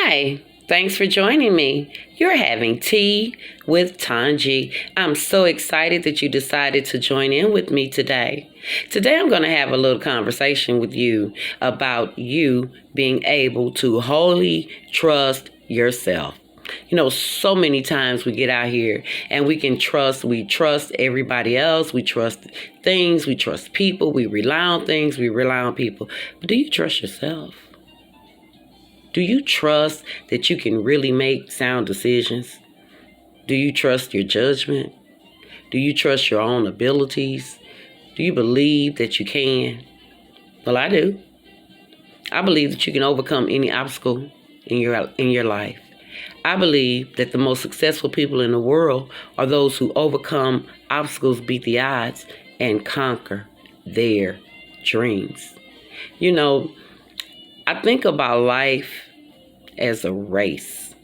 Hi, thanks for joining me. You're having tea with Tanji. I'm so excited that you decided to join in with me today. Today, I'm going to have a little conversation with you about you being able to wholly trust yourself. You know, so many times we get out here and we trust everybody else, we trust things, we trust people, we rely on things, we rely on people. But do you trust yourself? Do you trust that you can really make sound decisions? Do you trust your judgment? Do you trust your own abilities? Do you believe that you can? Well, I do. I believe that you can overcome any obstacle in your life. I believe that the most successful people in the world are those who overcome obstacles, beat the odds, and conquer their dreams. You know, I think about life as a race,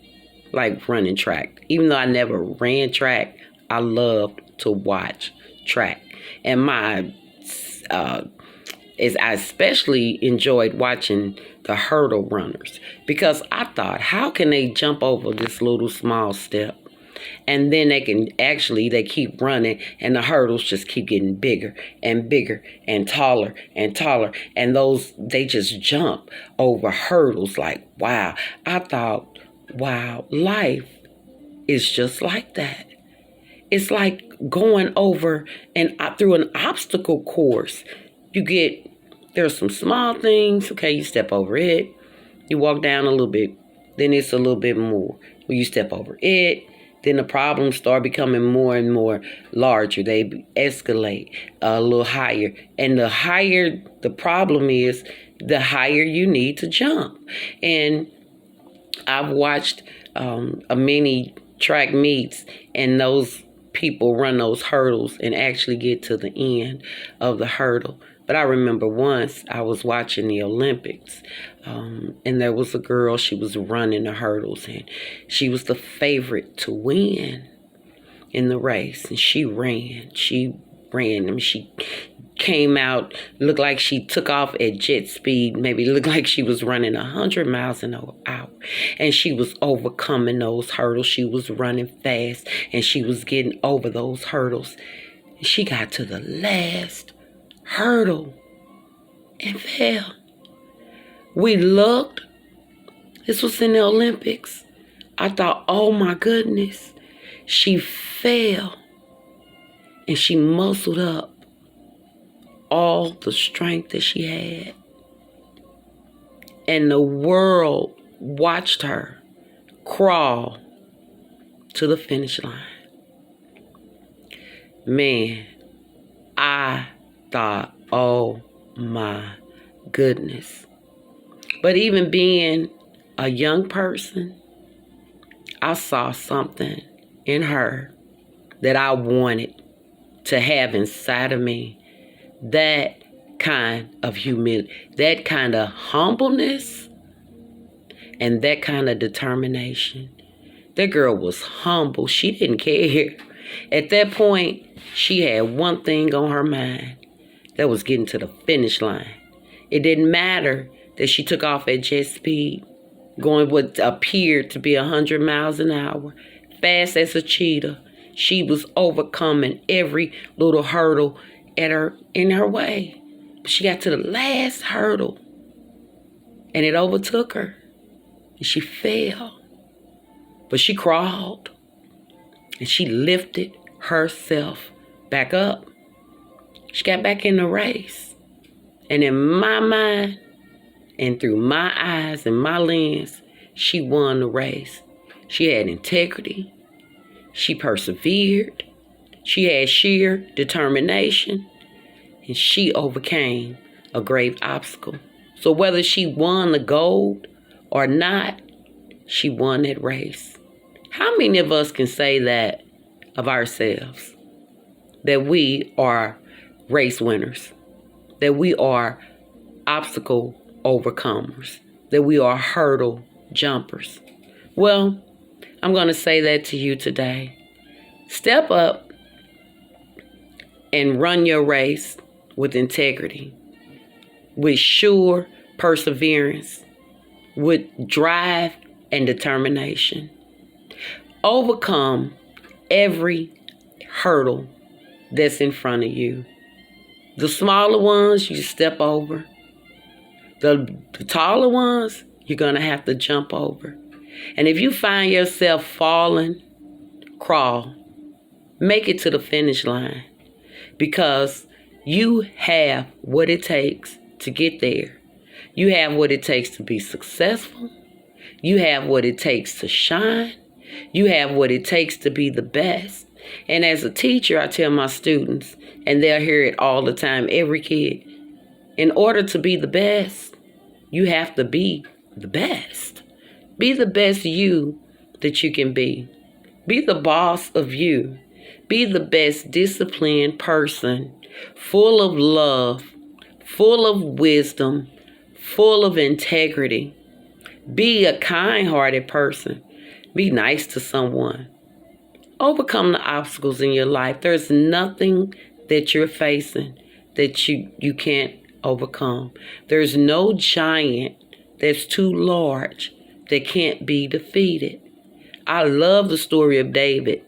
like running track. Even though I never ran track, I loved to watch track. And I especially enjoyed watching the hurdle runners because I thought, how can they jump over this little small step? And then they keep running and the hurdles just keep getting bigger and bigger and taller and taller. And they just jump over hurdles like, wow. I thought, wow, life is just like that. It's like going over through an obstacle course. There's some small things. Okay, you step over it. You walk down a little bit. Then it's a little bit more. When you step over it, then the problems start becoming more and more larger. They escalate a little higher. And the higher the problem is, the higher you need to jump. And I've watched many track meets, and those people run those hurdles and actually get to the end of the hurdle. But I remember once I was watching the Olympics, and there was a girl, she was running the hurdles, and she was the favorite to win in the race. And she ran. I mean, she came out, looked like she took off at jet speed, maybe looked like she was running 100 miles an hour. And she was overcoming those hurdles. She was running fast, and she was getting over those hurdles. And she got to the last hurdle and fell. We looked. This was in the Olympics. I thought, oh my goodness. She fell, and she muscled up all the strength that she had. And the world watched her crawl to the finish line. Man, I thought, oh my goodness. But even being a young person, I saw something in her that I wanted to have inside of me. That kind of humility, that kind of humbleness, and that kind of determination. That girl was humble. She didn't care. At that point, she had one thing on her mind. That was getting to the finish line. It didn't matter that she took off at jet speed, going what appeared to be 100 miles an hour, fast as a cheetah. She was overcoming every little hurdle in her way. But she got to the last hurdle, and it overtook her, and she fell. But she crawled, and she lifted herself back up. She got back in the race. And in my mind, and through my eyes and my lens, she won the race. She had integrity. She persevered. She had sheer determination. And she overcame a grave obstacle. So whether she won the gold or not, she won that race. How many of us can say that of ourselves? That we are race winners, that we are obstacle overcomers, that we are hurdle jumpers. Well, I'm going to say that to you today. Step up and run your race with integrity, with sure perseverance, with drive and determination. Overcome every hurdle that's in front of you. The smaller ones, you step over. The taller ones, you're going to have to jump over. And if you find yourself falling, crawl. Make it to the finish line. Because you have what it takes to get there. You have what it takes to be successful. You have what it takes to shine. You have what it takes to be the best. And as a teacher, I tell my students, and they'll hear it all the time, every kid, in order to be the best, you have to be the best. Be the best you that you can be. Be the boss of you. Be the best disciplined person, full of love, full of wisdom, full of integrity. Be a kind-hearted person. Be nice to someone. Overcome the obstacles in your life. There's nothing that you're facing that you can't overcome. There's no giant that's too large that can't be defeated. I love the story of David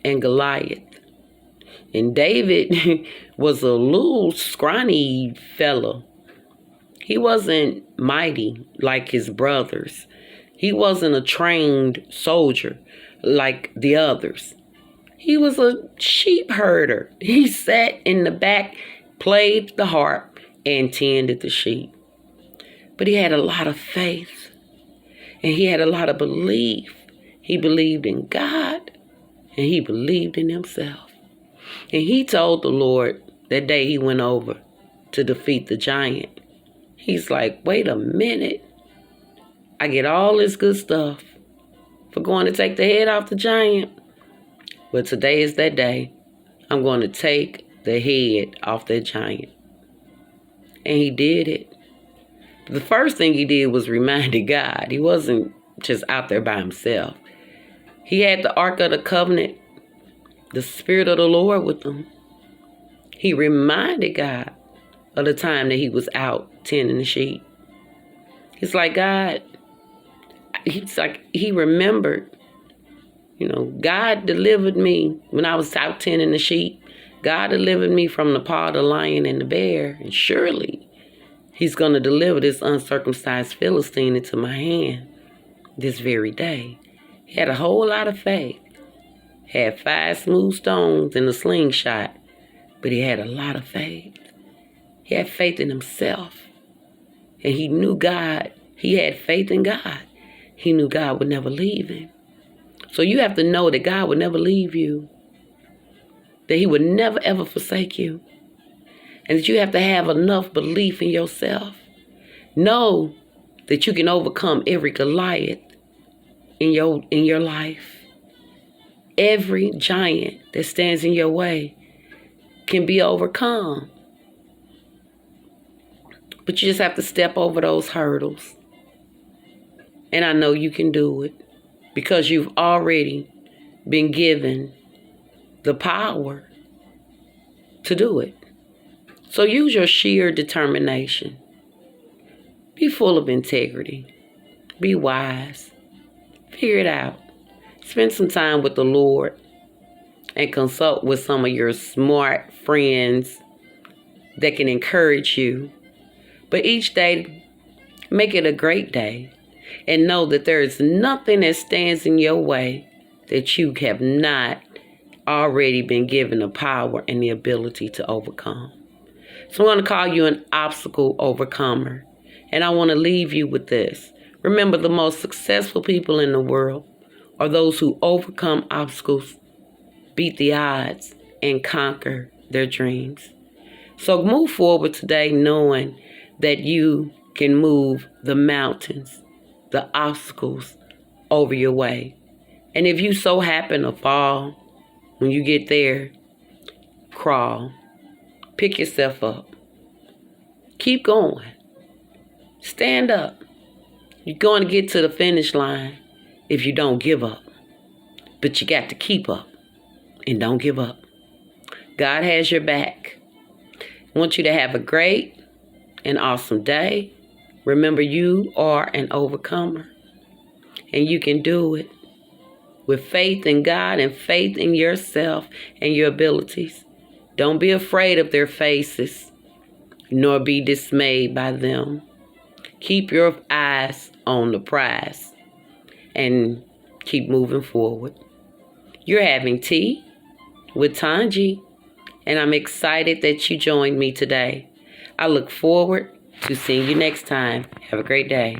and Goliath. And David was a little scrawny fella. He wasn't mighty like his brothers. He wasn't a trained soldier like the others. He was a sheep herder. He sat in the back, played the harp, and tended the sheep. But he had a lot of faith. And he had a lot of belief. He believed in God. And he believed in himself. And he told the Lord that day he went over to defeat the giant. He's like, wait a minute. I get all this good stuff for going to take the head off the giant. But today is that day. I'm going to take the head off that giant. And he did it. The first thing he did was reminded God. He wasn't just out there by himself. He had the Ark of the Covenant, the Spirit of the Lord with him. He reminded God of the time that he was out tending the sheep. It's like God, he remembered, God delivered me when I was out tending the sheep. God delivered me from the paw of the lion and the bear. And surely he's going to deliver this uncircumcised Philistine into my hand this very day. He had a whole lot of faith. Had 5 smooth stones in a slingshot, but he had a lot of faith. He had faith in himself. And he knew God. He had faith in God. He knew God would never leave him. So you have to know that God would never leave you. That he would never, ever forsake you. And that you have to have enough belief in yourself. Know that you can overcome every Goliath in your life. Every giant that stands in your way can be overcome. But you just have to step over those hurdles. And I know you can do it because you've already been given the power to do it. So use your sheer determination. Be full of integrity. Be wise. Figure it out. Spend some time with the Lord and consult with some of your smart friends that can encourage you. But each day, make it a great day and know that there is nothing that stands in your way that you have not already been given the power and the ability to overcome. So I'm going to call you an obstacle overcomer. And I want to leave you with this. Remember, the most successful people in the world are those who overcome obstacles, beat the odds, and conquer their dreams. So move forward today knowing that you can move the mountains, the obstacles over your way. And if you so happen to fall, when you get there, crawl. Pick yourself up. Keep going. Stand up. You're going to get to the finish line if you don't give up. But you got to keep up and don't give up. God has your back. I want you to have a great and awesome day. Remember, you are an overcomer. and you can do it with faith in God and faith in yourself and your abilities. Don't be afraid of their faces, nor be dismayed by them. Keep your eyes on the prize and keep moving forward. You're having tea with Tanji, and I'm excited that you joined me today. I look forward to seeing you next time. Have a great day.